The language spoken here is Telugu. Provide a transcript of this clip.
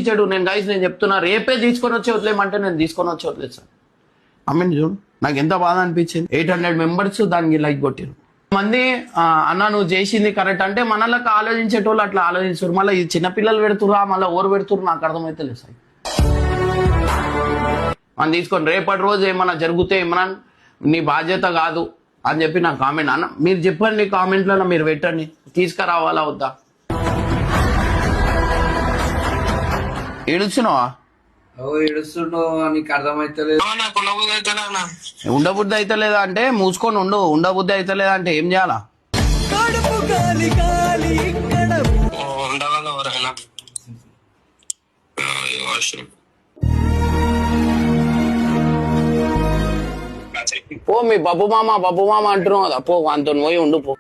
ఇచ్చాడు. నేను చెప్తున్నా, రేపే తీసుకొని వచ్చి వదిలేమంటే నేను తీసుకొని వచ్చి వదిలేస్తాను. అమ్మని చూడు, నాకు ఎంత బాధ అనిపించింది. 800 మెంబర్స్ దానికి లైక్ కొట్టారు. మంది అన్న నువ్వు చేసింది కరెక్ట్ అంటే మనలకు ఆలోచించేటోళ్ళు అట్లా ఆలోచించారు. మళ్ళీ ఈ చిన్నపిల్లలు పెడుతురా, మళ్ళీ ఓరు పెడుతురు, నాకు అర్థమైతే లేదు సార్. మనం తీసుకొని రేపటి రోజు ఏమన్నా జరిగితే ఏమన్నా నీ బాధ్యత కాదు అని చెప్పి నాకు కామెంట్ అన్న మీరు చెప్పండి, కామెంట్లలో మీరు పెట్టండి, తీసుకురావాలా వద్దా. ఏడుస్తున్నావా? నీకు అర్థమైతలేదు. ఉండబుద్ధి అయితే లేదా అంటే మూసుకొని ఉండు. ఉండబుద్ధి అయితే లేదా అంటే ఏం చేయాలా? పో మీ బబ్బు మామ అంటున్నావు కదా, పో అంత పోయి ఉండు పో.